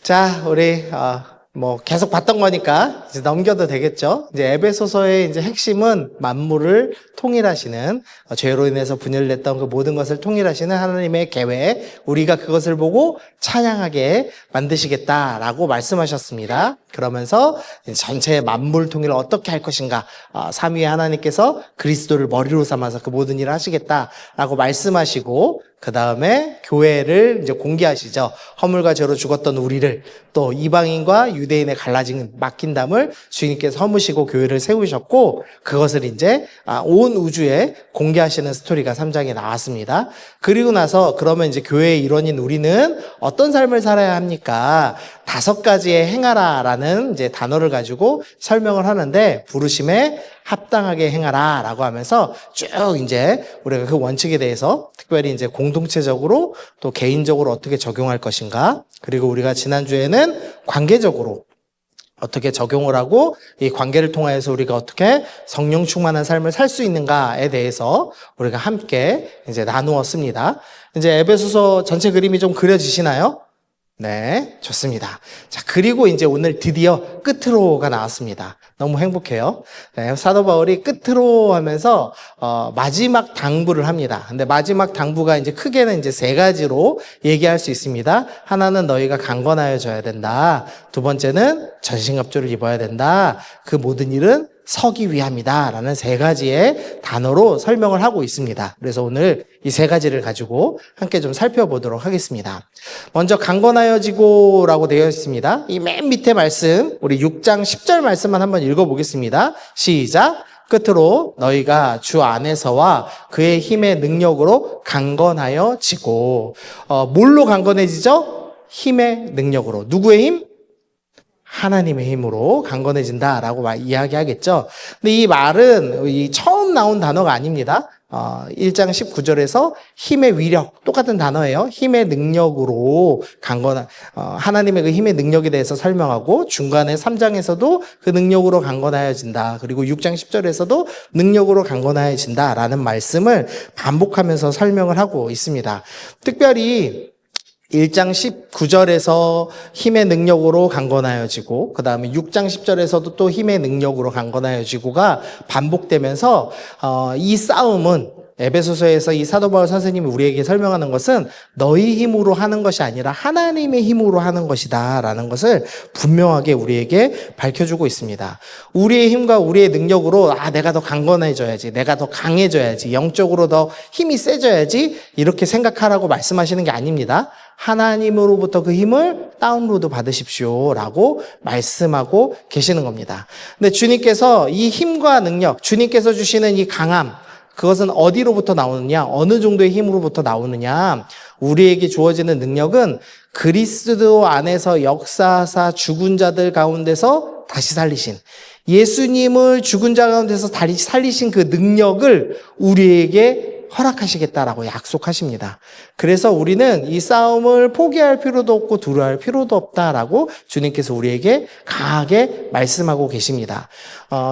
자, 우리 계속 봤던 거니까 이제 넘겨도 되겠죠. 이제 에베소서의 이제 핵심은 만물을 통일하시는, 죄로 인해서 분열됐던 그 모든 것을 통일하시는 하나님의 계획, 우리가 그것을 보고 찬양하게 만드시겠다라고 말씀하셨습니다. 그러면서 전체 만물 통일을 어떻게 할 것인가, 삼위의 하나님께서 그리스도를 머리로 삼아서 그 모든 일을 하시겠다라고 말씀하시고, 그 다음에 교회를 이제 공개하시죠. 허물과 죄로 죽었던 우리를 또 이방인과 유대인의 갈라진 막힌 담을 주님께서 허무시고 교회를 세우셨고, 그것을 이제 온 우주에 공개하시는 스토리가 3장에 나왔습니다. 그리고 나서 그러면 이제 교회의 일원인 우리는 어떤 삶을 살아야 합니까? 5가지의 행하라라는 이제 단어를 가지고 설명을 하는데, 부르심에 합당하게 행하라 라고 하면서 쭉 이제 우리가 그 원칙에 대해서 특별히 이제 공동체적으로 또 개인적으로 어떻게 적용할 것인가, 그리고 우리가 지난주에는 관계적으로 어떻게 적용을 하고 이 관계를 통해서 우리가 어떻게 성령 충만한 삶을 살 수 있는가에 대해서 우리가 함께 이제 나누었습니다. 이제 에베소서 전체 그림이 좀 그려지시나요? 네, 좋습니다. 자, 그리고 이제 오늘 드디어 끝으로가 나왔습니다. 너무 행복해요. 네, 사도 바울이 끝으로 하면서 마지막 당부를 합니다. 근데 마지막 당부가 이제 크게는 이제 3가지로 얘기할 수 있습니다. 하나는 너희가 강건하여져야 된다. 두 번째는 전신갑주를 입어야 된다. 그 모든 일은 서기 위함이다 라는 3가지의 단어로 설명을 하고 있습니다. 그래서 오늘 이 3가지를 가지고 함께 좀 살펴보도록 하겠습니다. 먼저 강건하여지고 라고 되어 있습니다. 이 맨 밑에 말씀, 우리 6장 10절 말씀만 한번 읽어보겠습니다. 시작! 끝으로 너희가 주 안에서와 그의 힘의 능력으로 강건하여지고, 뭘로 강건해지죠? 힘의 능력으로. 누구의 힘? 하나님의 힘으로 강건해진다라고 이야기하겠죠. 근데 이 말은 처음 나온 단어가 아닙니다. 1장 19절에서 힘의 위력, 똑같은 단어예요. 힘의 능력으로 하나님의 그 힘의 능력에 대해서 설명하고, 중간에 3장에서도 그 능력으로 강건하여진다. 그리고 6장 10절에서도 능력으로 강건하여진다라는 말씀을 반복하면서 설명을 하고 있습니다. 특별히 1장 19절에서 힘의 능력으로 강건하여지고, 그 다음에 6장 10절에서도 또 힘의 능력으로 강건하여지고가 반복되면서 이 싸움은, 에베소서에서 이 사도 바울 선생님이 우리에게 설명하는 것은 너희 힘으로 하는 것이 아니라 하나님의 힘으로 하는 것이다 라는 것을 분명하게 우리에게 밝혀주고 있습니다. 우리의 힘과 우리의 능력으로 내가 더 강건해져야지, 내가 더 강해져야지, 영적으로 더 힘이 세져야지 이렇게 생각하라고 말씀하시는 게 아닙니다. 하나님으로부터 그 힘을 다운로드 받으십시오 라고 말씀하고 계시는 겁니다. 근데 주님께서 이 힘과 능력, 주님께서 주시는 이 강함, 그것은 어디로부터 나오느냐, 어느 정도의 힘으로부터 나오느냐, 우리에게 주어지는 능력은 그리스도 안에서 역사하사 죽은 자들 가운데서 다시 살리신, 예수님을 죽은 자 가운데서 다시 살리신 그 능력을 우리에게 허락하시겠다라고 약속하십니다. 그래서 우리는 이 싸움을 포기할 필요도 없고 두려워할 필요도 없다라고 주님께서 우리에게 강하게 말씀하고 계십니다.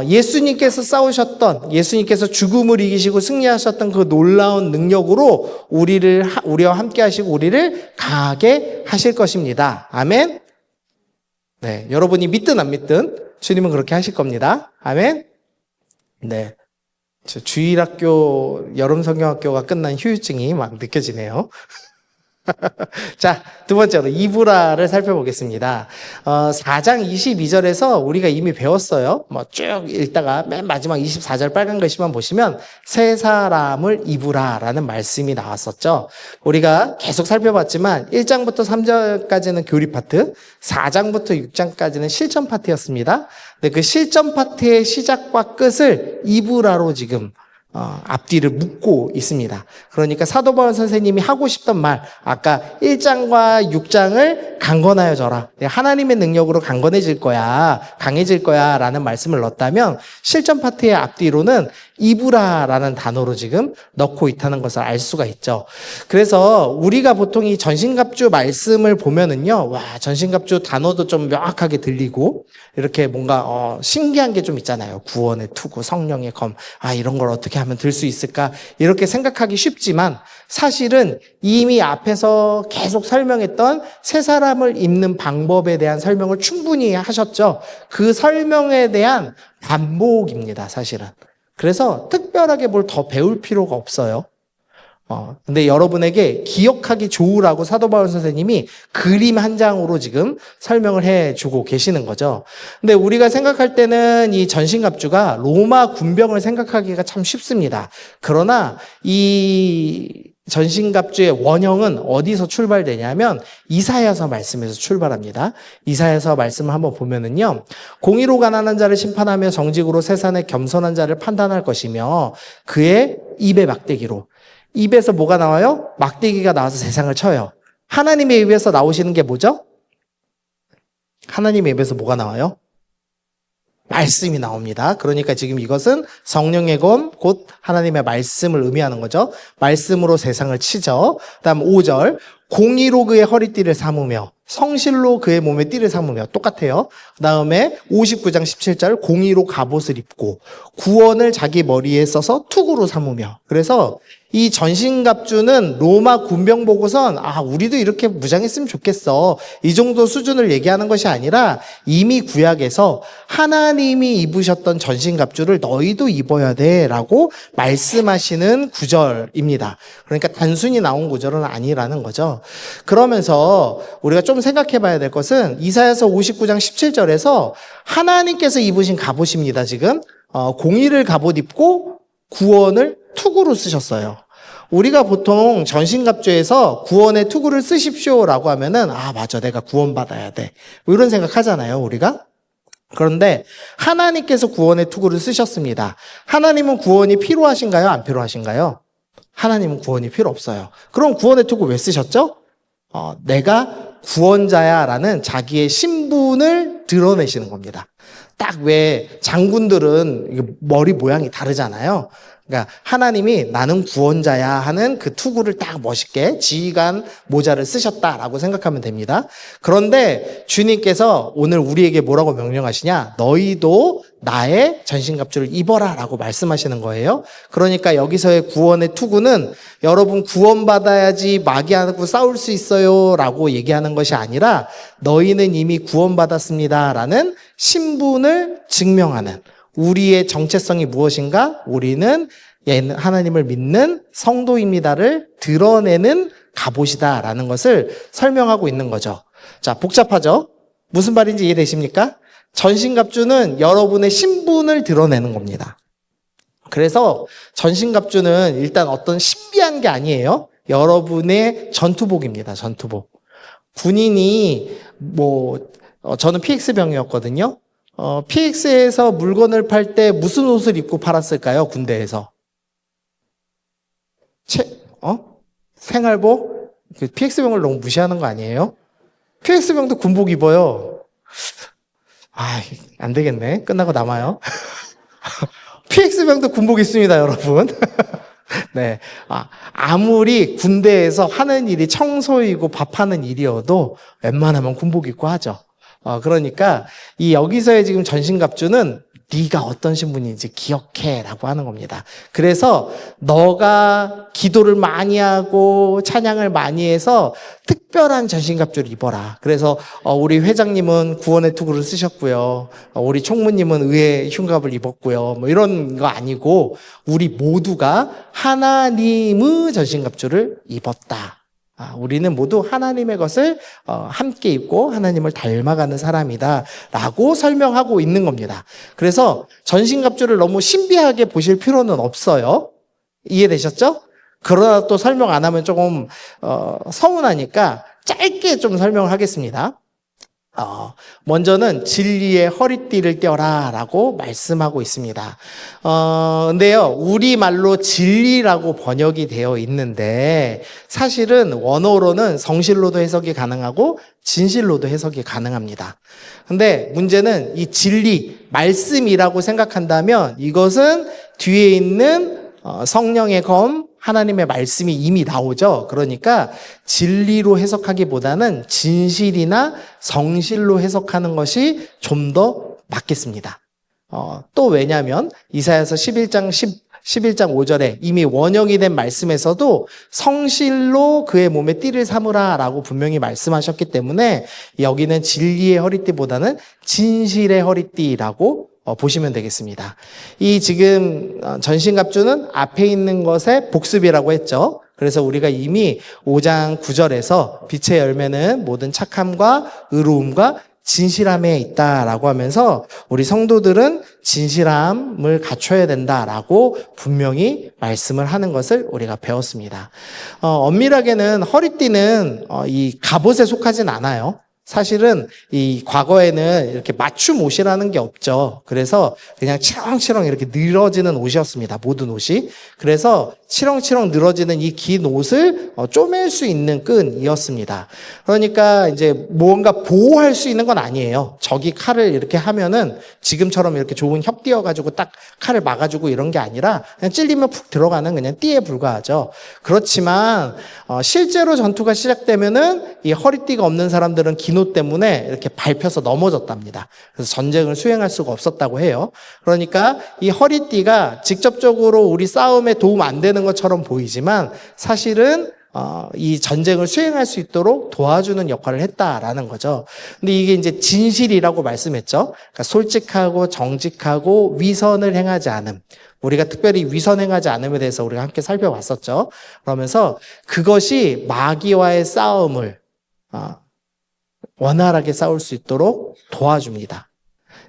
예수님께서 싸우셨던, 예수님께서 죽음을 이기시고 승리하셨던 그 놀라운 능력으로 우리와 함께 하시고 우리를 강하게 하실 것입니다. 아멘. 네, 여러분이 믿든 안 믿든 주님은 그렇게 하실 겁니다. 아멘. 네. 주일학교, 여름성경학교가 끝난 휴유증이 막 느껴지네요. 자, 두 번째로 이브라를 살펴보겠습니다. 4장 22절에서 우리가 이미 배웠어요. 쭉 읽다가 맨 마지막 24절 빨간 글씨만 보시면 세 사람을 이브라라는 말씀이 나왔었죠. 우리가 계속 살펴봤지만 1장부터 3절까지는 교리 파트, 4장부터 6장까지는 실전 파트였습니다. 근데 그 실전 파트의 시작과 끝을 이브라로 지금 앞뒤를 묶고 있습니다. 그러니까 사도 바울 선생님이 하고 싶던 말, 아까 1장과 6장을 강건하여져라, 하나님의 능력으로 강건해질 거야, 강해질 거야 라는 말씀을 넣었다면, 실전 파트의 앞뒤로는 입으라라는 단어로 지금 넣고 있다는 것을 알 수가 있죠. 그래서 우리가 보통 이 전신갑주 말씀을 보면은요, 와, 전신갑주 단어도 좀 명확하게 들리고, 이렇게 뭔가, 신기한 게 좀 있잖아요. 구원의 투구, 성령의 검, 이런 걸 어떻게 하면 들 수 있을까? 이렇게 생각하기 쉽지만, 사실은 이미 앞에서 계속 설명했던 새 사람을 입는 방법에 대한 설명을 충분히 하셨죠. 그 설명에 대한 반복입니다, 사실은. 그래서 특별하게 뭘 더 배울 필요가 없어요. 근데 여러분에게 기억하기 좋으라고 사도 바울 선생님이 그림 한 장으로 지금 설명을 해주고 계시는 거죠. 근데 우리가 생각할 때는 이 전신갑주가 로마 군병을 생각하기가 참 쉽습니다. 그러나 이 전신갑주의 원형은 어디서 출발되냐면 이사야서 말씀에서 출발합니다. 이사야서 말씀을 한번 보면은요, 공의로 가난한 자를 심판하며 정직으로 세상에 겸손한 자를 판단할 것이며 그의 입의 막대기로, 입에서 뭐가 나와요? 막대기가 나와서 세상을 쳐요. 하나님의 입에서 나오시는 게 뭐죠? 하나님의 입에서 뭐가 나와요? 말씀이 나옵니다. 그러니까 지금 이것은 성령의 검, 곧 하나님의 말씀을 의미하는 거죠. 말씀으로 세상을 치죠. 다음 5절, 공의로 그의 허리띠를 삼으며 성실로 그의 몸에 띠를 삼으며, 똑같아요. 그 다음에 59장 17절, 공의로 갑옷을 입고 구원을 자기 머리에 써서 투구로 삼으며. 그래서 이 전신갑주는 로마 군병 보고선 우리도 이렇게 무장했으면 좋겠어, 이 정도 수준을 얘기하는 것이 아니라 이미 구약에서 하나님이 입으셨던 전신갑주를 너희도 입어야 돼 라고 말씀하시는 구절입니다. 그러니까 단순히 나온 구절은 아니라는 거죠. 그러면서 우리가 좀 생각해 봐야 될 것은 이사야서 59장 17절에서 하나님께서 입으신 갑옷입니다. 지금 공의를 갑옷 입고 구원을 투구로 쓰셨어요. 우리가 보통 전신갑주에서 구원의 투구를 쓰십시오라고 하면은 맞아, 내가 구원받아야 돼, 뭐 이런 생각하잖아요, 우리가. 그런데 하나님께서 구원의 투구를 쓰셨습니다. 하나님은 구원이 필요하신가요, 안 필요하신가요? 하나님은 구원이 필요 없어요. 그럼 구원의 투구 왜 쓰셨죠? 내가 구원자야라는 자기의 신분을 드러내시는 겁니다. 딱 왜 장군들은 머리 모양이 다르잖아요. 그러니까 하나님이 나는 구원자야 하는 그 투구를 딱 멋있게 지휘관 모자를 쓰셨다라고 생각하면 됩니다. 그런데 주님께서 오늘 우리에게 뭐라고 명령하시냐? 너희도 나의 전신갑주를 입어라 라고 말씀하시는 거예요. 그러니까 여기서의 구원의 투구는 여러분 구원받아야지 마귀하고 싸울 수 있어요 라고 얘기하는 것이 아니라 너희는 이미 구원받았습니다 라는 신분을 증명하는, 우리의 정체성이 무엇인가? 우리는 하나님을 믿는 성도입니다를 드러내는 갑옷이다라는 것을 설명하고 있는 거죠. 자, 복잡하죠? 무슨 말인지 이해되십니까? 전신갑주는 여러분의 신분을 드러내는 겁니다. 그래서 전신갑주는 일단 어떤 신비한 게 아니에요. 여러분의 전투복입니다. 전투복. 군인이 저는 PX병이었거든요. PX에서 물건을 팔 때 무슨 옷을 입고 팔았을까요? 군대에서. 생활복? PX병을 너무 무시하는 거 아니에요? PX병도 군복 입어요. 안 되겠네. 끝나고 남아요. PX병도 군복 있습니다, 여러분. 네. 아무리 군대에서 하는 일이 청소이고 밥하는 일이어도 웬만하면 군복 입고 하죠. 그러니까 이 여기서의 지금 전신갑주는 네가 어떤 신분인지 기억해라고 하는 겁니다. 그래서 너가 기도를 많이 하고 찬양을 많이 해서 특별한 전신갑주를 입어라. 그래서 우리 회장님은 구원의 투구를 쓰셨고요. 우리 총무님은 의의 흉갑을 입었고요. 뭐 이런 거 아니고 우리 모두가 하나님의 전신갑주를 입었다. 우리는 모두 하나님의 것을 함께 입고 하나님을 닮아가는 사람이다 라고 설명하고 있는 겁니다. 그래서 전신갑주를 너무 신비하게 보실 필요는 없어요. 이해되셨죠? 그러나 또 설명 안 하면 조금 서운하니까 짧게 좀 설명을 하겠습니다. 먼저는 진리의 허리띠를 떼어라 라고 말씀하고 있습니다. 근데요, 우리말로 진리라고 번역이 되어 있는데, 사실은 원어로는 성실로도 해석이 가능하고, 진실로도 해석이 가능합니다. 근데 문제는 이 진리, 말씀이라고 생각한다면, 이것은 뒤에 있는 성령의 검, 하나님의 말씀이 이미 나오죠. 그러니까 진리로 해석하기보다는 진실이나 성실로 해석하는 것이 좀 더 맞겠습니다. 또 왜냐하면 이사야서 11장 5절에 이미 원형이 된 말씀에서도 성실로 그의 몸에 띠를 삼으라 라고 분명히 말씀하셨기 때문에 여기는 진리의 허리띠보다는 진실의 허리띠라고 보시면 되겠습니다. 이 지금 전신갑주는 앞에 있는 것의 복습이라고 했죠. 그래서 우리가 이미 5장 9절에서 빛의 열매는 모든 착함과 의로움과 진실함에 있다라고 하면서 우리 성도들은 진실함을 갖춰야 된다라고 분명히 말씀을 하는 것을 우리가 배웠습니다. 엄밀하게는 허리띠는 이 갑옷에 속하진 않아요. 사실은 이 과거에는 이렇게 맞춤 옷이라는 게 없죠. 그래서 그냥 치렁치렁 이렇게 늘어지는 옷이었습니다. 모든 옷이. 그래서 치렁치렁 늘어지는 이 긴 옷을 쪼맬 수 있는 끈이었습니다. 그러니까 이제 뭔가 보호할 수 있는 건 아니에요. 적이 칼을 이렇게 하면은 지금처럼 이렇게 좋은 협 띄어가지고 딱 칼을 막아주고 이런 게 아니라 그냥 찔리면 푹 들어가는 그냥 띠에 불과하죠. 그렇지만 실제로 전투가 시작되면은 이 허리띠가 없는 사람들은 긴 옷 때문에 이렇게 밟혀서 넘어졌답니다. 그래서 전쟁을 수행할 수가 없었다고 해요. 그러니까 이 허리띠가 직접적으로 우리 싸움에 도움 안 되는 것처럼 보이지만 사실은 이 전쟁을 수행할 수 있도록 도와주는 역할을 했다라는 거죠. 근데 이게 이제 진실이라고 말씀했죠. 그러니까 솔직하고 정직하고 위선을 행하지 않음. 우리가 특별히 위선 행하지 않음에 대해서 우리가 함께 살펴봤었죠. 그러면서 그것이 마귀와의 싸움을 원활하게 싸울 수 있도록 도와줍니다.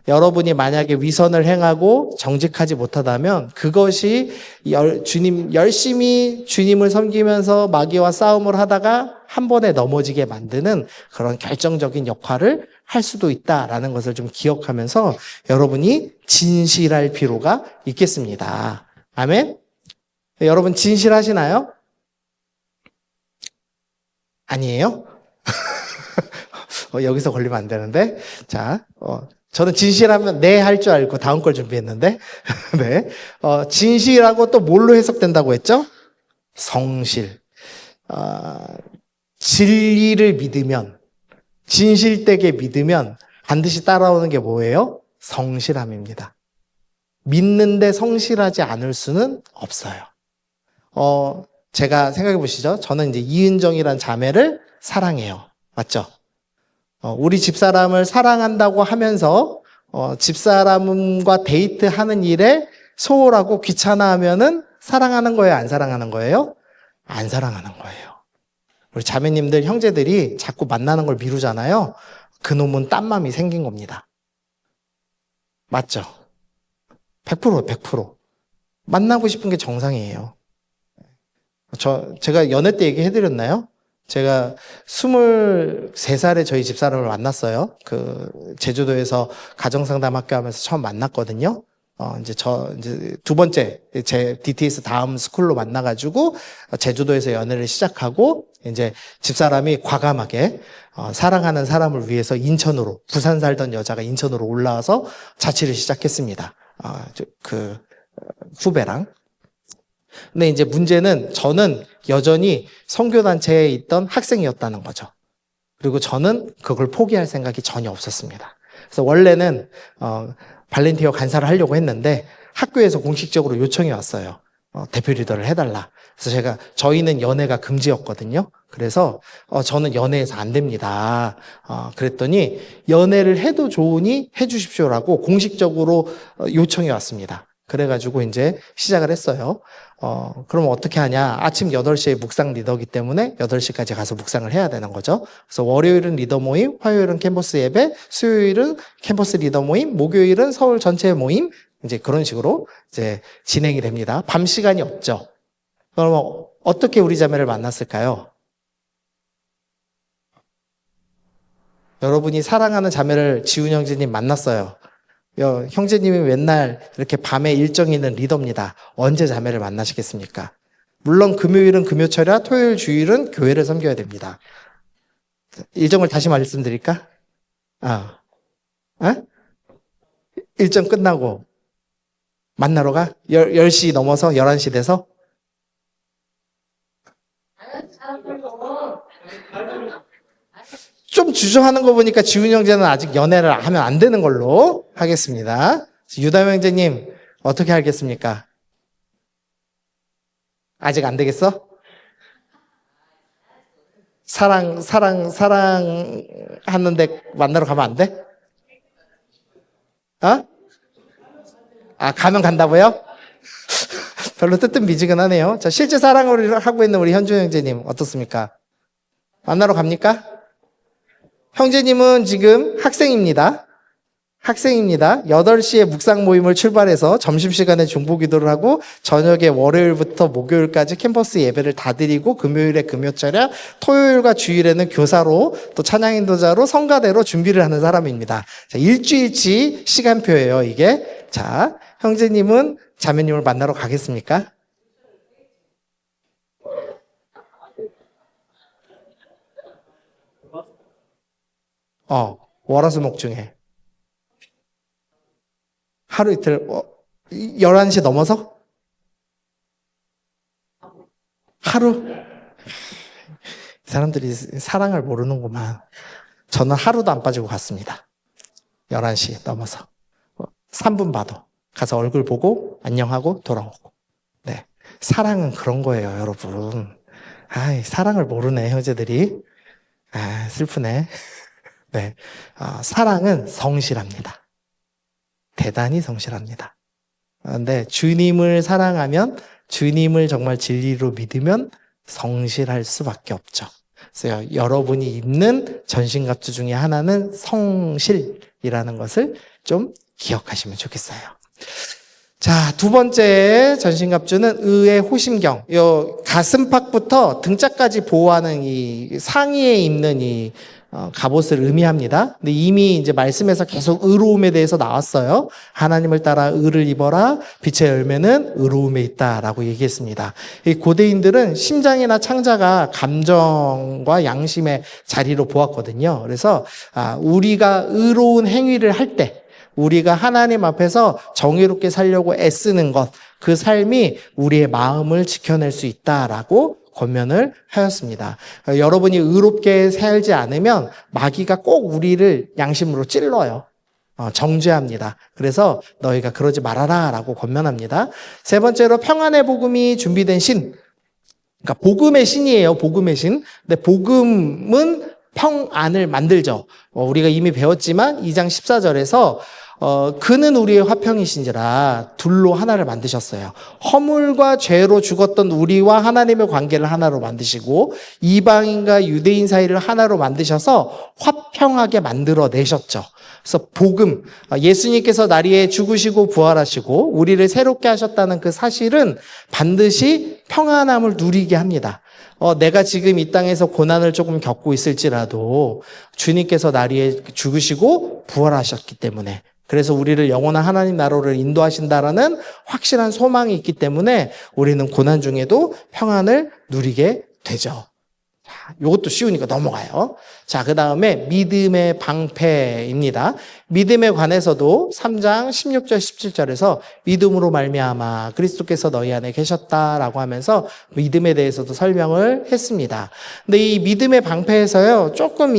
여러분이 만약에 위선을 행하고 정직하지 못하다면 그것이 열심히 주님을 섬기면서 마귀와 싸움을 하다가 한 번에 넘어지게 만드는 그런 결정적인 역할을 할 수도 있다라는 것을 좀 기억하면서 여러분이 진실할 필요가 있겠습니다. 아멘? 여러분 진실하시나요? 아니에요? 여기서 걸리면 안 되는데. 자, 저는 진실하면 네 할 줄 알고 다음 걸 준비했는데. 네. 진실하고 또 뭘로 해석된다고 했죠? 성실. 진리를 믿으면, 진실되게 믿으면 반드시 따라오는 게 뭐예요? 성실함입니다. 믿는데 성실하지 않을 수는 없어요. 제가 생각해 보시죠. 저는 이제 이은정이란 자매를 사랑해요. 맞죠? 우리 집사람을 사랑한다고 하면서 집사람과 데이트하는 일에 소홀하고 귀찮아하면은 사랑하는 거예요? 안 사랑하는 거예요? 안 사랑하는 거예요. 우리 자매님들, 형제들이 자꾸 만나는 걸 미루잖아요. 그놈은 딴맘이 생긴 겁니다. 맞죠? 100%. 만나고 싶은 게 정상이에요. 제가 연애 때 얘기해드렸나요? 제가 23살에 저희 집사람을 만났어요. 제주도에서 가정상담학교 하면서 처음 만났거든요. 이제 두 번째, 제 DTS 다음 스쿨로 만나가지고, 제주도에서 연애를 시작하고, 이제 집사람이 과감하게, 사랑하는 사람을 위해서 인천으로, 부산 살던 여자가 인천으로 올라와서 자취를 시작했습니다. 후배랑. 근데 이제 문제는 저는 여전히 선교단체에 있던 학생이었다는 거죠. 그리고 저는 그걸 포기할 생각이 전혀 없었습니다. 그래서 원래는 발렌티어 간사를 하려고 했는데 학교에서 공식적으로 요청이 왔어요. 대표 리더를 해달라. 그래서 저희는 연애가 금지였거든요. 그래서 저는 연애해서 안 됩니다. 그랬더니 연애를 해도 좋으니 해주십시오라고 공식적으로 요청이 왔습니다. 그래가지고 이제 시작을 했어요. 그럼 어떻게 하냐? 아침 8시에 묵상 리더기 때문에 8시까지 가서 묵상을 해야 되는 거죠. 그래서 월요일은 리더 모임, 화요일은 캠퍼스 예배, 수요일은 캠퍼스 리더 모임, 목요일은 서울 전체 모임, 이제 그런 식으로 이제 진행이 됩니다. 밤 시간이 없죠. 그럼 어떻게 우리 자매를 만났을까요? 여러분이 사랑하는 자매를 지훈 형제님 만났어요. 형제님이 맨날 이렇게 밤에 일정이 있는 리더입니다. 언제 자매를 만나시겠습니까? 물론 금요일은 금요철이라 토요일 주일은 교회를 섬겨야 됩니다. 일정을 다시 말씀드릴까? 일정 끝나고 만나러 가? 10시 넘어서 11시 돼서? 좀 주저하는 거 보니까 지훈 형제는 아직 연애를 하면 안 되는 걸로 하겠습니다. 유담 형제님 어떻게 하겠습니까? 아직 안 되겠어? 사랑하는데 만나러 가면 안 돼? 가면 간다고요? 별로 뜨뜻미지근하네요. 자, 실제 사랑을 하고 있는 우리 현주 형제님 어떻습니까? 만나러 갑니까? 형제님은 지금 학생입니다. 8시에 묵상 모임을 출발해서 점심시간에 중보기도를 하고 저녁에 월요일부터 목요일까지 캠퍼스 예배를 다 드리고 금요일에 금요철야 토요일과 주일에는 교사로 또 찬양인도자로 성가대로 준비를 하는 사람입니다. 자, 일주일치 시간표예요, 이게. 자, 형제님은 자매님을 만나러 가겠습니까? 월화수목 중에. 하루 이틀, 11시 넘어서? 하루? 사람들이 사랑을 모르는구만. 저는 하루도 안 빠지고 갔습니다. 11시 넘어서. 3분 봐도. 가서 얼굴 보고, 안녕하고, 돌아오고. 네. 사랑은 그런 거예요, 여러분. 사랑을 모르네, 형제들이. 슬프네. 네. 사랑은 성실합니다. 대단히 성실합니다. 그런데 주님을 사랑하면, 주님을 정말 진리로 믿으면 성실할 수밖에 없죠. 그래서 여러분이 입는 전신갑주 중에 하나는 성실이라는 것을 좀 기억하시면 좋겠어요. 자, 두 번째 전신갑주는 의의 호심경. 요 가슴팍부터 등짝까지 보호하는 이 상의에 입는 이 갑옷을 의미합니다. 근데 이미 이제 말씀에서 계속 의로움에 대해서 나왔어요. 하나님을 따라 의를 입어라. 빛의 열매는 의로움에 있다라고 얘기했습니다. 이 고대인들은 심장이나 창자가 감정과 양심의 자리로 보았거든요. 그래서 우리가 의로운 행위를 할 때, 우리가 하나님 앞에서 정의롭게 살려고 애쓰는 것, 그 삶이 우리의 마음을 지켜낼 수 있다라고 권면을 하였습니다. 여러분이 의롭게 살지 않으면 마귀가 꼭 우리를 양심으로 찔러요. 정죄합니다. 그래서 너희가 그러지 말아라 라고 권면합니다. 세 번째로 평안의 복음이 준비된 신. 그러니까 복음의 신이에요. 복음의 신. 근데 복음은 평안을 만들죠. 우리가 이미 배웠지만 2장 14절에서 그는 우리의 화평이신지라 둘로 하나를 만드셨어요. 허물과 죄로 죽었던 우리와 하나님의 관계를 하나로 만드시고 이방인과 유대인 사이를 하나로 만드셔서 화평하게 만들어내셨죠. 그래서 복음, 예수님께서 나리에 죽으시고 부활하시고 우리를 새롭게 하셨다는 그 사실은 반드시 평안함을 누리게 합니다. 내가 지금 이 땅에서 고난을 조금 겪고 있을지라도 주님께서 나리에 죽으시고 부활하셨기 때문에, 그래서 우리를 영원한 하나님 나라로 인도하신다라는 확실한 소망이 있기 때문에 우리는 고난 중에도 평안을 누리게 되죠. 자, 이것도 쉬우니까 넘어가요. 자, 그 다음에 믿음의 방패입니다. 믿음에 관해서도 3장 16절 17절에서 믿음으로 말미암아 그리스도께서 너희 안에 계셨다라고 하면서 믿음에 대해서도 설명을 했습니다. 근데 이 믿음의 방패에서요, 조금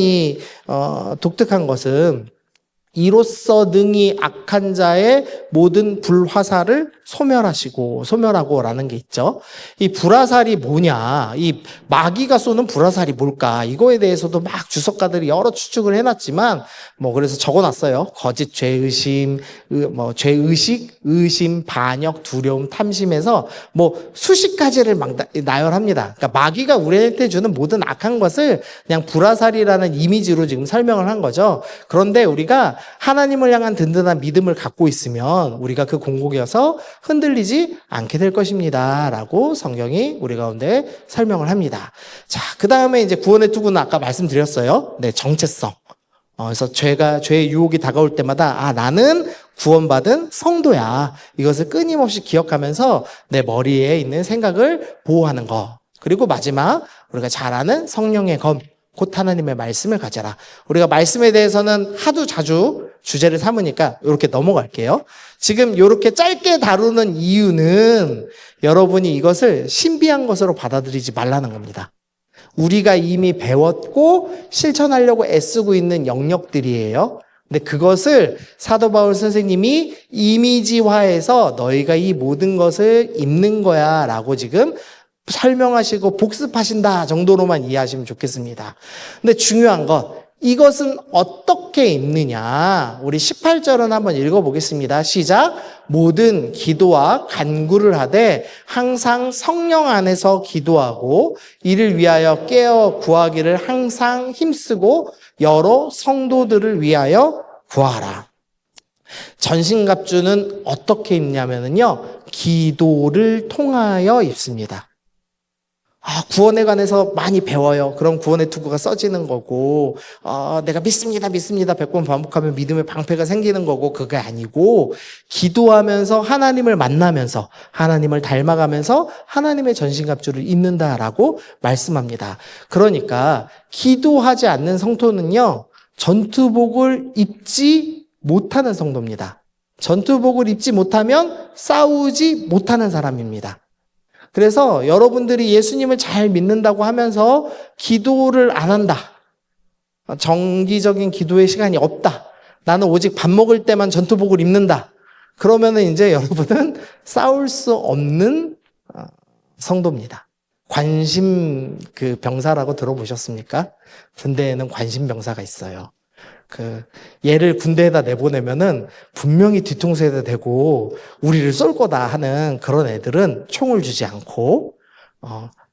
독특한 것은 이로써 능히 악한 자의 모든 불화살을 소멸하고라는 게 있죠. 이 불화살이 뭐냐, 이 마귀가 쏘는 불화살이 뭘까, 이거에 대해서도 막 주석가들이 여러 추측을 해놨지만 그래서 적어놨어요. 거짓 죄의심, 죄의식, 의심, 반역, 두려움, 탐심에서 수십 가지를 막 나열합니다. 그러니까 마귀가 우리한테 주는 모든 악한 것을 그냥 불화살이라는 이미지로 지금 설명을 한 거죠. 그런데 우리가 하나님을 향한 든든한 믿음을 갖고 있으면 우리가 그 공곡에서 흔들리지 않게 될 것입니다 라고 성경이 우리 가운데 설명을 합니다. 자, 그 다음에 이제 구원의 투구는 아까 말씀드렸어요. 네, 정체성. 그래서 죄의 유혹이 다가올 때마다 나는 구원받은 성도야. 이것을 끊임없이 기억하면서 내 머리에 있는 생각을 보호하는 거. 그리고 마지막 우리가 잘 아는 성령의 검, 곧 하나님의 말씀을 가져라. 우리가 말씀에 대해서는 하도 자주 주제를 삼으니까 이렇게 넘어갈게요. 지금 이렇게 짧게 다루는 이유는 여러분이 이것을 신비한 것으로 받아들이지 말라는 겁니다. 우리가 이미 배웠고 실천하려고 애쓰고 있는 영역들이에요. 근데 그것을 사도 바울 선생님이 이미지화해서 너희가 이 모든 것을 입는 거야 라고 지금 설명하시고 복습하신다 정도로만 이해하시면 좋겠습니다. 근데 중요한 건 이것은 어떻게 입느냐. 우리 18절은 한번 읽어보겠습니다. 시작. 모든 기도와 간구를 하되 항상 성령 안에서 기도하고 이를 위하여 깨어 구하기를 항상 힘쓰고 여러 성도들을 위하여 구하라. 전신갑주는 어떻게 입냐면요. 기도를 통하여 입습니다. 구원에 관해서 많이 배워요. 그럼 구원의 투구가 써지는 거고, 내가 믿습니다, 100번 반복하면 믿음의 방패가 생기는 거고, 그게 아니고, 기도하면서 하나님을 만나면서, 하나님을 닮아가면서 하나님의 전신갑주를 입는다라고 말씀합니다. 그러니까, 기도하지 않는 성도는요, 전투복을 입지 못하는 성도입니다. 전투복을 입지 못하면 싸우지 못하는 사람입니다. 그래서 여러분들이 예수님을 잘 믿는다고 하면서 기도를 안 한다. 정기적인 기도의 시간이 없다. 나는 오직 밥 먹을 때만 전투복을 입는다. 그러면은 이제 여러분은 싸울 수 없는 성도입니다. 관심 병사라고 들어보셨습니까? 군대에는 관심 병사가 있어요. 얘를 군대에다 내보내면은 분명히 뒤통수에다 대고 우리를 쏠 거다 하는 그런 애들은 총을 주지 않고,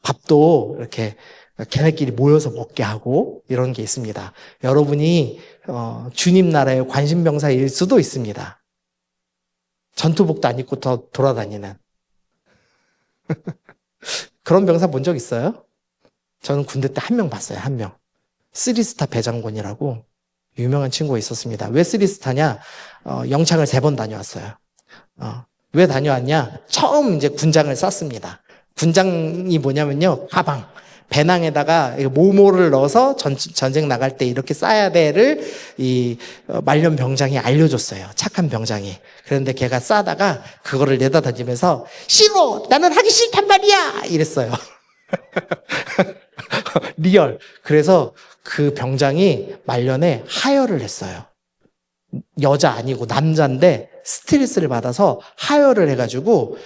밥도 이렇게 걔네끼리 모여서 먹게 하고 이런 게 있습니다. 여러분이, 주님 나라의 관심병사일 수도 있습니다. 전투복도 안 입고 더 돌아다니는. 그런 병사 본 적 있어요? 저는 군대 때 한 명 봤어요, 한 명. 3스타 배장군이라고. 유명한 친구가 있었습니다. 왜 3스타냐? 영창을 3번 다녀왔어요. 왜 다녀왔냐? 처음 이제 군장을 쌌습니다. 군장이 뭐냐면요. 가방. 배낭에다가 모모를 넣어서 전쟁 나갈 때 이렇게 싸야 돼를 이 말년 병장이 알려줬어요. 착한 병장이. 그런데 걔가 싸다가 그거를 내다 던지면서 싫어! 나는 하기 싫단 말이야! 이랬어요. 리얼. 그래서 그 병장이 말년에 하혈을 했어요. 여자 아니고 남자인데 스트레스를 받아서 하혈을 해가지고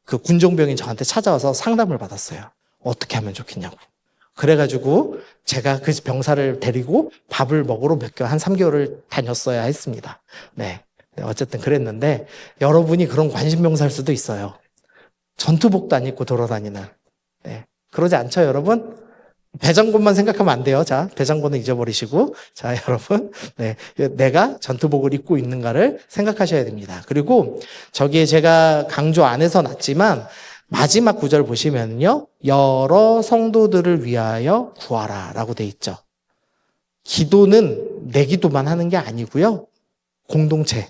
그 군종병이 저한테 찾아와서 상담을 받았어요. 어떻게 하면 좋겠냐고. 그래가지고 제가 그 병사를 데리고 밥을 먹으러 한 3개월을 다녔어야 했습니다. 네. 어쨌든 그랬는데 여러분이 그런 관심병사일 수도 있어요. 전투복도 안 입고 돌아다니는. 네. 그러지 않죠, 여러분? 배장군만 생각하면 안 돼요. 자, 배장군은 잊어버리시고. 자, 여러분. 네. 내가 전투복을 입고 있는가를 생각하셔야 됩니다. 그리고 저기에 제가 강조 안 해서 놨지만 마지막 구절 보시면요. 여러 성도들을 위하여 구하라 라고 돼 있죠. 기도는 내 기도만 하는 게 아니고요. 공동체.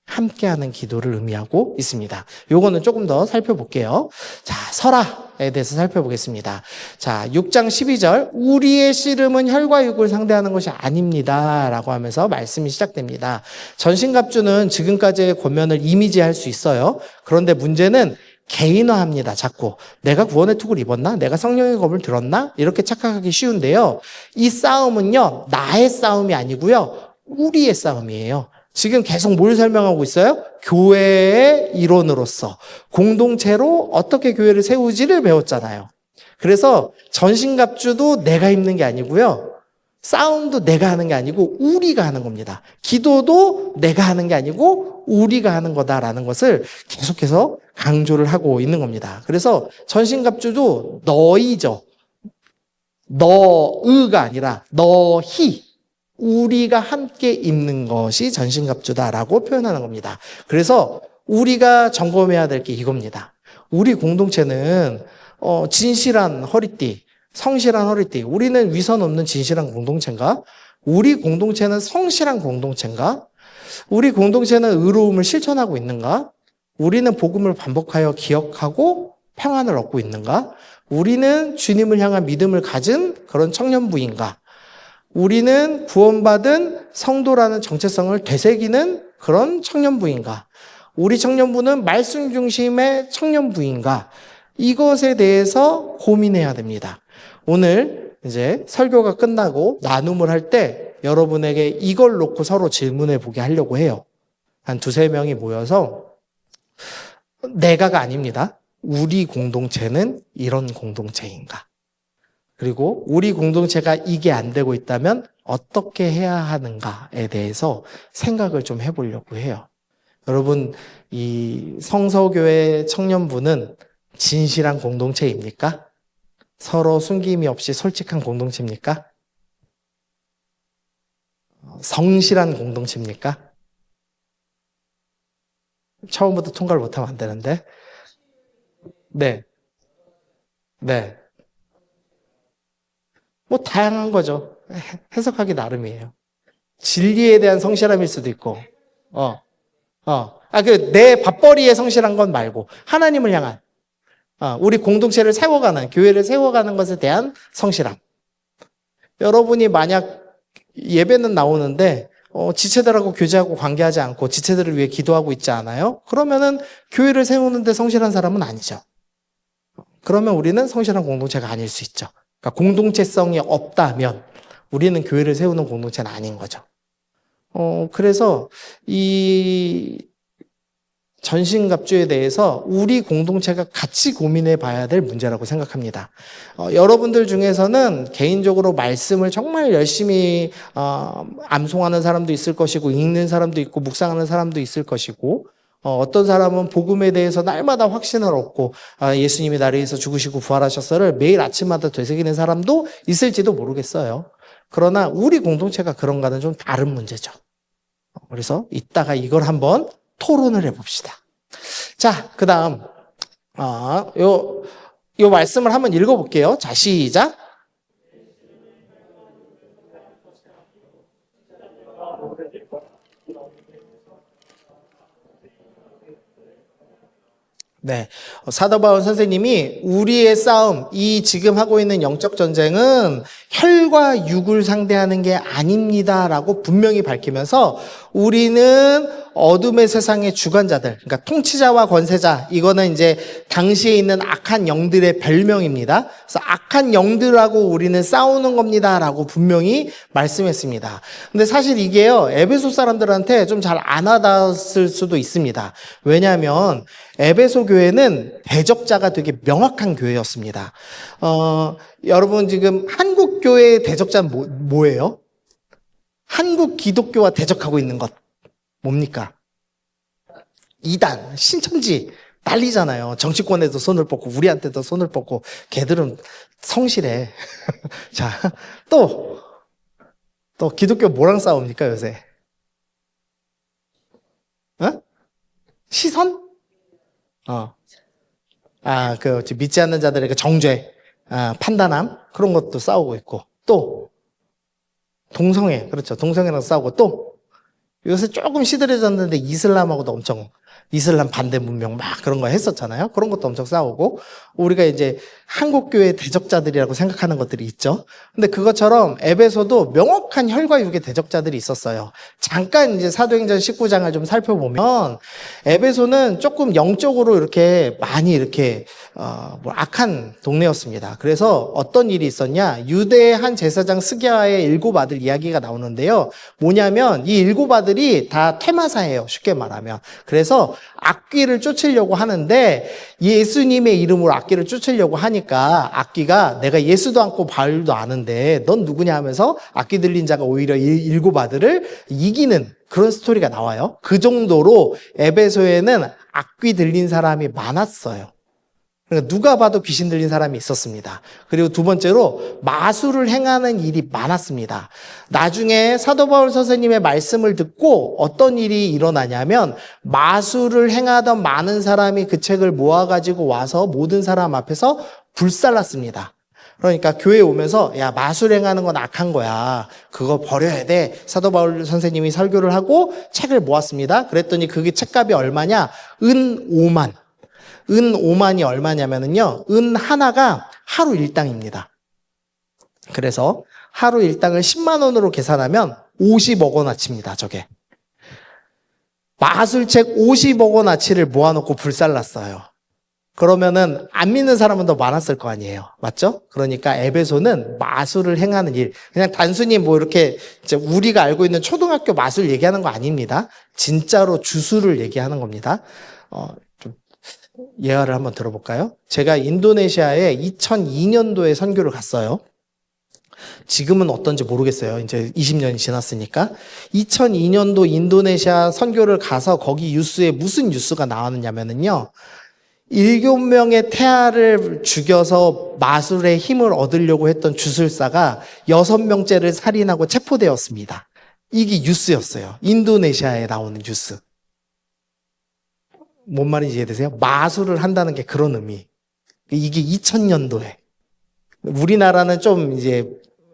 함께하는 기도를 의미하고 있습니다. 요거는 조금 더 살펴볼게요. 자, 설화에 대해서 살펴보겠습니다. 자, 6장 12절 우리의 씨름은 혈과 육을 상대하는 것이 아닙니다 라고 하면서 말씀이 시작됩니다. 전신갑주는 지금까지의 권면을 이미지할 수 있어요. 그런데 문제는 개인화합니다. 자꾸 내가 구원의 투구를 입었나? 내가 성령의 검을 들었나? 이렇게 착각하기 쉬운데요. 이 싸움은요. 나의 싸움이 아니고요. 우리의 싸움이에요. 지금 계속 뭘 설명하고 있어요? 교회의 일원으로서 공동체로 어떻게 교회를 세우지를 배웠잖아요. 그래서 전신갑주도 내가 입는 게 아니고요. 싸움도 내가 하는 게 아니고 우리가 하는 겁니다. 기도도 내가 하는 게 아니고 우리가 하는 거다라는 것을 계속해서 강조를 하고 있는 겁니다. 그래서 전신갑주도 너희죠. 너의가 아니라 너희. 우리가 함께 입는 것이 전신갑주다라고 표현하는 겁니다. 그래서 우리가 점검해야 될 게 이겁니다. 우리 공동체는 진실한 허리띠, 성실한 허리띠. 우리는 위선 없는 진실한 공동체인가? 우리 공동체는 성실한 공동체인가? 우리 공동체는 의로움을 실천하고 있는가? 우리는 복음을 반복하여 기억하고 평안을 얻고 있는가? 우리는 주님을 향한 믿음을 가진 그런 청년부인가? 우리는 구원받은 성도라는 정체성을 되새기는 그런 청년부인가? 우리 청년부는 말씀 중심의 청년부인가? 이것에 대해서 고민해야 됩니다. 오늘 이제 설교가 끝나고 나눔을 할 때 여러분에게 이걸 놓고 서로 질문해 보게 하려고 해요. 한 두세 명이 모여서 내가가 아닙니다. 우리 공동체는 이런 공동체인가? 그리고 우리 공동체가 이게 안 되고 있다면 어떻게 해야 하는가에 대해서 생각을 좀 해보려고 해요. 여러분, 이 성서교회 청년부는 진실한 공동체입니까? 서로 숨김이 없이 솔직한 공동체입니까? 성실한 공동체입니까? 처음부터 통과를 못하면 안 되는데. 네. 네. 뭐 다양한 거죠. 해석하기 나름이에요. 진리에 대한 성실함일 수도 있고, 내 밥벌이에 성실한 건 말고 하나님을 향한, 우리 공동체를 세워가는, 교회를 세워가는 것에 대한 성실함. 여러분이 만약 예배는 나오는데 지체들하고 교제하고 관계하지 않고 지체들을 위해 기도하고 있지 않아요? 그러면은 교회를 세우는데 성실한 사람은 아니죠. 그러면 우리는 성실한 공동체가 아닐 수 있죠. 그러니까 공동체성이 없다면 우리는 교회를 세우는 공동체는 아닌 거죠. 그래서 이 전신갑주에 대해서 우리 공동체가 같이 고민해 봐야 될 문제라고 생각합니다. 여러분들 중에서는 개인적으로 말씀을 정말 열심히 암송하는 사람도 있을 것이고 읽는 사람도 있고 묵상하는 사람도 있을 것이고 어떤 사람은 복음에 대해서 날마다 확신을 얻고 예수님이 나를 위해서 죽으시고 부활하셨어를 매일 아침마다 되새기는 사람도 있을지도 모르겠어요. 그러나 우리 공동체가 그런가는 좀 다른 문제죠. 그래서 이따가 이걸 한번 토론을 해봅시다. 자, 그 다음, 요 말씀을 한번 읽어볼게요. 자, 시작. 네. 사도 바울 선생님이 우리의 싸움, 이 지금 하고 있는 영적 전쟁은 혈과 육을 상대하는 게 아닙니다라고 분명히 밝히면서 우리는 어둠의 세상의 주관자들, 그러니까 통치자와 권세자, 이거는 이제 당시에 있는 악한 영들의 별명입니다. 그래서 악한 영들하고 우리는 싸우는 겁니다라고 분명히 말씀했습니다. 근데 사실 이게요, 에베소 사람들한테 좀 잘 안 와닿았을 수도 있습니다. 왜냐하면 에베소 교회는 대적자가 되게 명확한 교회였습니다. 여러분 지금 한국 교회의 대적자는 뭐예요? 한국 기독교와 대적하고 있는 것 뭡니까? 이단, 신천지 난리잖아요. 정치권에도 손을 뻗고 우리한테도 손을 뻗고 걔들은 성실해. 자, 또 기독교 뭐랑 싸웁니까 요새? 시선? 믿지 않는 자들에게 정죄, 판단함, 그런 것도 싸우고 있고, 또, 동성애, 그렇죠. 동성애랑 싸우고, 또, 요새 조금 시들해졌는데 이슬람하고도 엄청, 이슬람 반대 문명 막 그런 거 했었잖아요. 그런 것도 엄청 싸우고, 우리가 이제 한국교회 대적자들이라고 생각하는 것들이 있죠. 근데 그것처럼 에베소도 명확한 혈과 육의 대적자들이 있었어요. 잠깐 이제 사도행전 19장을 좀 살펴보면 에베소는 조금 영적으로 이렇게 많이 이렇게 악한 동네였습니다. 그래서 어떤 일이 있었냐? 유대의 한 제사장 스게와의 7 아들 이야기가 나오는데요. 뭐냐면 이 7 아들이 다 퇴마사예요. 쉽게 말하면. 그래서 악귀를 쫓으려고 하는데 예수님의 이름으로 악귀를 쫓으려고 하니까 악귀가 내가 예수도 않고 바울도 아는데 넌 누구냐 하면서 악귀 들린 자가 오히려 7 아들을 이기는 그런 스토리가 나와요. 그 정도로 에베소에는 악귀 들린 사람이 많았어요. 그러니까 누가 봐도 귀신 들린 사람이 있었습니다. 그리고 두 번째로 마술을 행하는 일이 많았습니다. 나중에 사도 바울 선생님의 말씀을 듣고 어떤 일이 일어나냐면 마술을 행하던 많은 사람이 그 책을 모아가지고 와서 모든 사람 앞에서 불살랐습니다. 그러니까 교회에 오면서 야, 마술행하는 건 악한 거야. 그거 버려야 돼. 사도 바울 선생님이 설교를 하고 책을 모았습니다. 그랬더니 그게 책값이 얼마냐? 은 5만. 은 5만이 얼마냐면은요. 은 하나가 하루 일당입니다. 그래서 하루 일당을 10만 원으로 계산하면 50억 원어치입니다. 저게. 마술책 50억 원어치를 모아놓고 불살랐어요. 그러면은 안 믿는 사람은 더 많았을 거 아니에요. 맞죠? 그러니까 에베소는 마술을 행하는 일. 그냥 단순히 뭐 이렇게 이제 우리가 알고 있는 초등학교 마술 얘기하는 거 아닙니다. 진짜로 주술을 얘기하는 겁니다. 좀 예화를 한번 들어볼까요? 제가 인도네시아에 2002년도에 선교를 갔어요. 지금은 어떤지 모르겠어요. 이제 20년이 지났으니까. 2002년도 인도네시아 선교를 가서 거기 뉴스에 무슨 뉴스가 나왔냐면요. 7명의 태아를 죽여서 마술의 힘을 얻으려고 했던 주술사가 6명째를 살인하고 체포되었습니다. 이게 뉴스였어요. 인도네시아에 나오는 뉴스. 뭔 말인지 이해되세요? 마술을 한다는 게 그런 의미. 이게 2000년도에. 우리나라는 좀 이제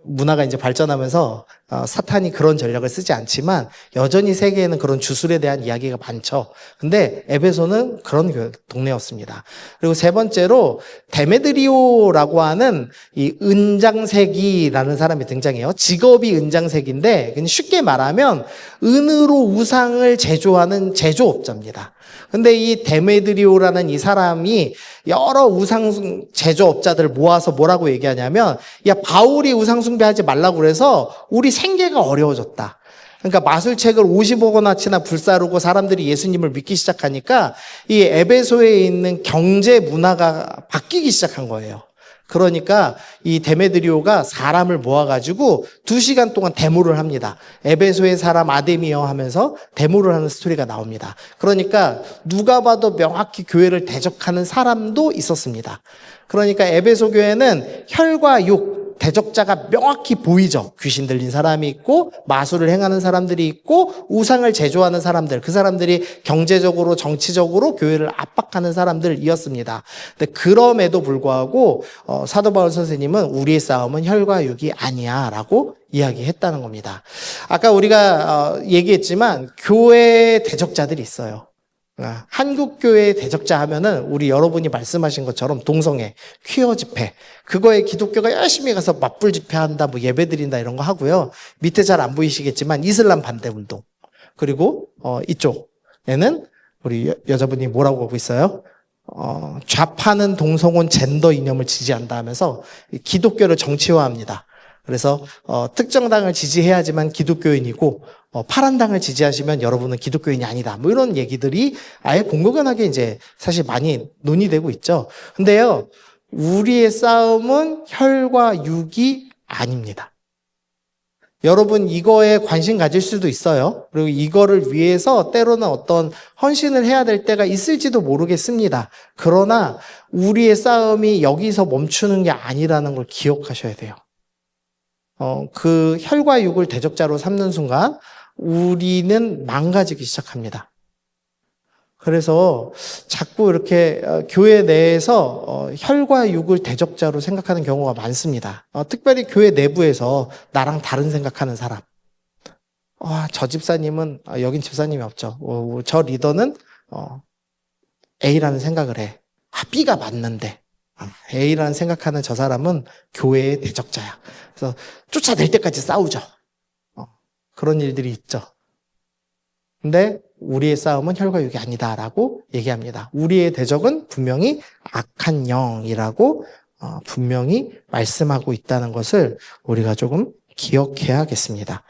문화가 이제 발전하면서 사탄이 그런 전략을 쓰지 않지만 여전히 세계에는 그런 주술에 대한 이야기가 많죠. 근데 에베소는 그런 동네였습니다. 그리고 세 번째로 데메드리오라고 하는 이 은장색이라는 사람이 등장해요. 직업이 은장색인데 쉽게 말하면 은으로 우상을 제조하는 제조업자입니다. 근데 이 데메드리오라는 이 사람이 여러 우상 제조업자들 모아서 뭐라고 얘기하냐면, 야, 바울이 우상 숭배하지 말라고 그래서 우리 생계가 어려워졌다. 그러니까 마술책을 50억 원어치나 불사르고 사람들이 예수님을 믿기 시작하니까 이 에베소에 있는 경제 문화가 바뀌기 시작한 거예요. 그러니까 이 데메드리오가 사람을 모아가지고 2시간 동안 데모를 합니다. 에베소의 사람 아데미어 하면서 데모를 하는 스토리가 나옵니다. 그러니까 누가 봐도 명확히 교회를 대적하는 사람도 있었습니다. 그러니까 에베소 교회는 혈과 육, 대적자가 명확히 보이죠. 귀신 들린 사람이 있고 마술을 행하는 사람들이 있고 우상을 제조하는 사람들, 그 사람들이 경제적으로 정치적으로 교회를 압박하는 사람들이었습니다. 근데 그럼에도 불구하고 사도 바울 선생님은 우리의 싸움은 혈과 육이 아니야 라고 이야기했다는 겁니다. 아까 우리가 얘기했지만 교회에 대적자들이 있어요. 한국교회 대적자 하면은 우리 여러분이 말씀하신 것처럼 동성애, 퀴어 집회, 그거에 기독교가 열심히 가서 맞불 집회한다, 뭐 예배 드린다 이런 거 하고요. 밑에 잘 안 보이시겠지만 이슬람 반대 운동. 그리고 이쪽에는 우리 여자분이 뭐라고 하고 있어요? 좌파는 동성혼 젠더 이념을 지지한다 하면서 기독교를 정치화합니다. 그래서 특정 당을 지지해야지만 기독교인이고 파란 당을 지지하시면 여러분은 기독교인이 아니다. 뭐 이런 얘기들이 아예 공공연하게 이제 사실 많이 논의되고 있죠. 근데요, 우리의 싸움은 혈과 육이 아닙니다. 여러분 이거에 관심 가질 수도 있어요. 그리고 이거를 위해서 때로는 어떤 헌신을 해야 될 때가 있을지도 모르겠습니다. 그러나 우리의 싸움이 여기서 멈추는 게 아니라는 걸 기억하셔야 돼요. 그 혈과 육을 대적자로 삼는 순간 우리는 망가지기 시작합니다. 그래서 자꾸 이렇게 교회 내에서 혈과 육을 대적자로 생각하는 경우가 많습니다. 특별히 교회 내부에서 나랑 다른 생각하는 사람. 저 집사님은, 여긴 집사님이 없죠. 저 리더는 A라는 생각을 해. B가 맞는데. A라는 생각하는 저 사람은 교회의 대적자야. 그래서 쫓아낼 때까지 싸우죠. 그런 일들이 있죠. 근데 우리의 싸움은 혈과 육이 아니다라고 얘기합니다. 우리의 대적은 분명히 악한 영이라고 분명히 말씀하고 있다는 것을 우리가 조금 기억해야겠습니다.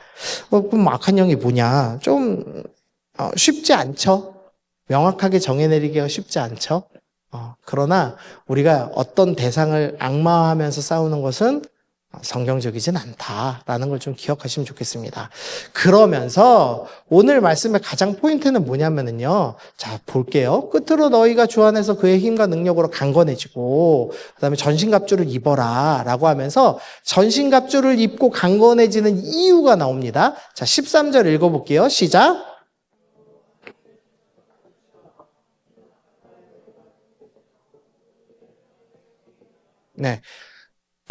그럼 악한 영이 뭐냐? 좀 쉽지 않죠? 명확하게 정해내리기가 쉽지 않죠? 그러나 우리가 어떤 대상을 악마화하면서 싸우는 것은 성경적이진 않다라는 걸 좀 기억하시면 좋겠습니다. 그러면서 오늘 말씀의 가장 포인트는 뭐냐면은요. 자, 볼게요. 끝으로 너희가 주 안에서 그의 힘과 능력으로 강건해지고 그다음에 전신갑주를 입어라 라고 하면서 전신갑주를 입고 강건해지는 이유가 나옵니다. 자, 13절 읽어볼게요. 시작. 네.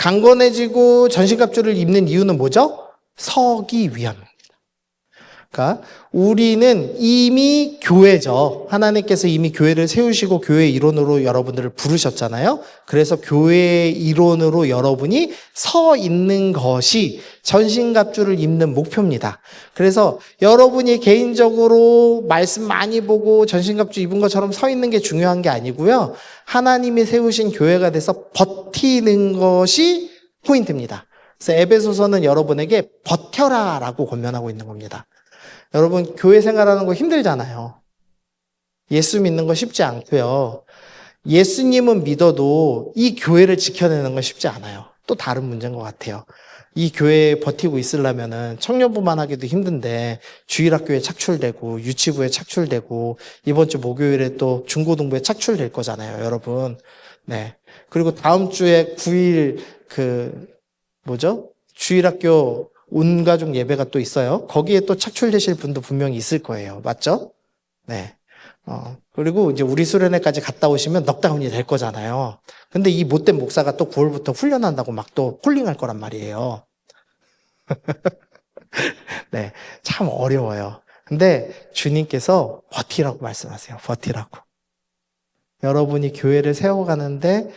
강건해지고 전신갑주를 입는 이유는 뭐죠? 서기 위함입니다. 그러니까 우리는 이미 교회죠. 하나님께서 이미 교회를 세우시고 교회 일원으로 여러분들을 부르셨잖아요. 그래서 교회의 일원으로 여러분이 서 있는 것이 전신갑주를 입는 목표입니다. 그래서 여러분이 개인적으로 말씀 많이 보고 전신갑주 입은 것처럼 서 있는 게 중요한 게 아니고요. 하나님이 세우신 교회가 돼서 버티는 것이 포인트입니다. 그래서 에베소서는 여러분에게 버텨라라고 권면하고 있는 겁니다. 여러분, 교회 생활하는 거 힘들잖아요. 예수 믿는 거 쉽지 않고요. 예수님은 믿어도 이 교회를 지켜내는 건 쉽지 않아요. 또 다른 문제인 것 같아요. 이 교회에 버티고 있으려면은 청년부만 하기도 힘든데 주일학교에 착출되고 유치부에 착출되고 이번 주 목요일에 또 중고등부에 착출될 거잖아요, 여러분. 네. 그리고 다음 주에 9일 주일학교 온 가족 예배가 또 있어요. 거기에 또 착출되실 분도 분명히 있을 거예요. 맞죠? 네. 그리고 이제 우리 수련회까지 갔다 오시면 넉다운이 될 거잖아요. 근데 이 못된 목사가 또 9월부터 훈련한다고 막 또 폴링할 거란 말이에요. 네. 참 어려워요. 근데 주님께서 버티라고 말씀하세요. 버티라고. 여러분이 교회를 세워가는데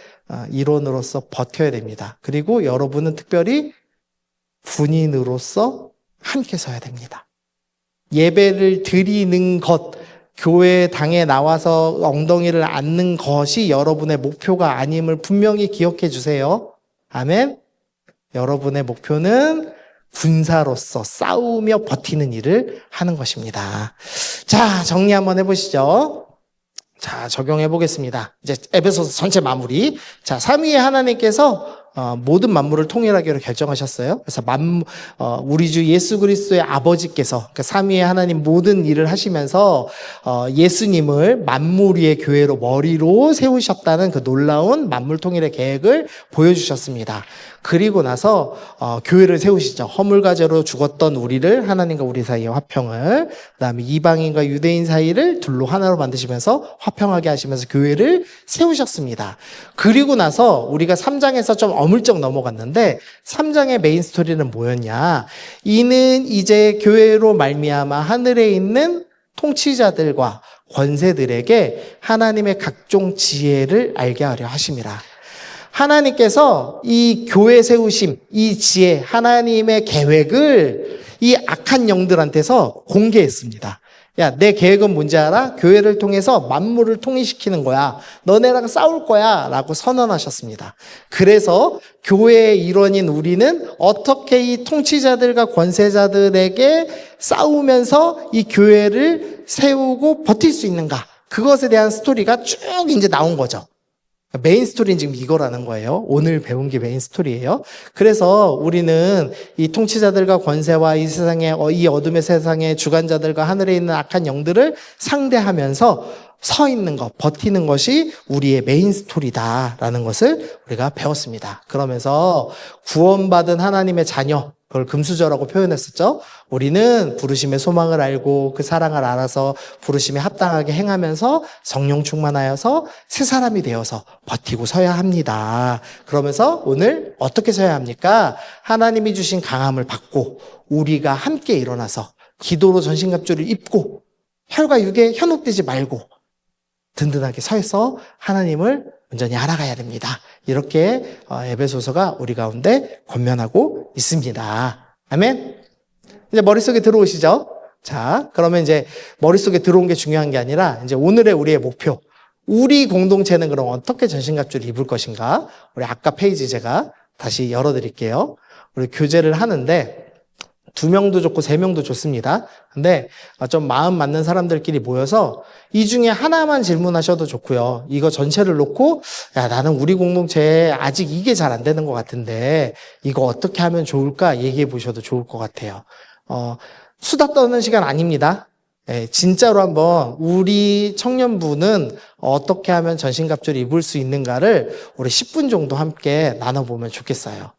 일원으로서 버텨야 됩니다. 그리고 여러분은 특별히 군인으로서 함께 서야 됩니다. 예배를 드리는 것, 교회 당에 나와서 엉덩이를 앉는 것이 여러분의 목표가 아님을 분명히 기억해 주세요. 아멘. 여러분의 목표는 군사로서 싸우며 버티는 일을 하는 것입니다. 자, 정리 한번 해보시죠. 자, 적용해 보겠습니다. 이제 에베소서 전체 마무리. 자, 삼위의 하나님께서 모든 만물을 통일하기로 결정하셨어요. 그래서 우리 주 예수 그리스도의 아버지께서 그러니까 삼위의 하나님 모든 일을 하시면서 예수님을 만물 위의 교회로 머리로 세우셨다는 그 놀라운 만물 통일의 계획을 보여주셨습니다. 그리고 나서 교회를 세우시죠. 허물과제로 죽었던 우리를 하나님과 우리 사이의 화평을, 그다음에 이방인과 유대인 사이를 둘로 하나로 만드시면서 화평하게 하시면서 교회를 세우셨습니다. 그리고 나서 우리가 3장에서 좀 어물쩍 넘어갔는데 3장의 메인 스토리는 뭐였냐? 이는 이제 교회로 말미암아 하늘에 있는 통치자들과 권세들에게 하나님의 각종 지혜를 알게 하려 하심이라. 하나님께서 이 교회 세우심, 이 지혜, 하나님의 계획을 이 악한 영들한테서 공개했습니다. 야, 내 계획은 뭔지 알아? 교회를 통해서 만물을 통일시키는 거야. 너네랑 싸울 거야. 라고 선언하셨습니다. 그래서 교회의 일원인 우리는 어떻게 이 통치자들과 권세자들에게 싸우면서 이 교회를 세우고 버틸 수 있는가? 그것에 대한 스토리가 쭉 이제 나온 거죠. 메인 스토리는 지금 이거라는 거예요. 오늘 배운 게 메인 스토리예요. 그래서 우리는 이 통치자들과 권세와 이 세상의 이 어둠의 세상의 주관자들과 하늘에 있는 악한 영들을 상대하면서 서 있는 것, 버티는 것이 우리의 메인 스토리다라는 것을 우리가 배웠습니다. 그러면서 구원받은 하나님의 자녀, 그걸 금수저라고 표현했었죠. 우리는 부르심의 소망을 알고 그 사랑을 알아서 부르심에 합당하게 행하면서 성령 충만하여서 새 사람이 되어서 버티고 서야 합니다. 그러면서 오늘 어떻게 서야 합니까? 하나님이 주신 강함을 받고 우리가 함께 일어나서 기도로 전신갑주를 입고 혈과 육에 현혹되지 말고 든든하게 서서 하나님을 온전히 알아가야 됩니다. 이렇게 에베소서가 우리 가운데 권면하고 있습니다. 아멘. 이제 머릿속에 들어오시죠? 자, 그러면 이제 머릿속에 들어온 게 중요한 게 아니라 이제 오늘의 우리의 목표. 우리 공동체는 그럼 어떻게 전신갑주를 입을 것인가? 우리 아까 페이지 제가 다시 열어드릴게요. 우리 교제를 하는데 2명도 좋고 3명도 좋습니다. 근데 좀 마음 맞는 사람들끼리 모여서 이 중에 하나만 질문하셔도 좋고요. 이거 전체를 놓고 야, 나는 우리 공동체에 아직 이게 잘 안 되는 것 같은데 이거 어떻게 하면 좋을까 얘기해 보셔도 좋을 것 같아요. 수다 떠는 시간 아닙니다. 네, 진짜로 한번 우리 청년부는 어떻게 하면 전신갑주를 입을 수 있는가를 우리 10분 정도 함께 나눠보면 좋겠어요.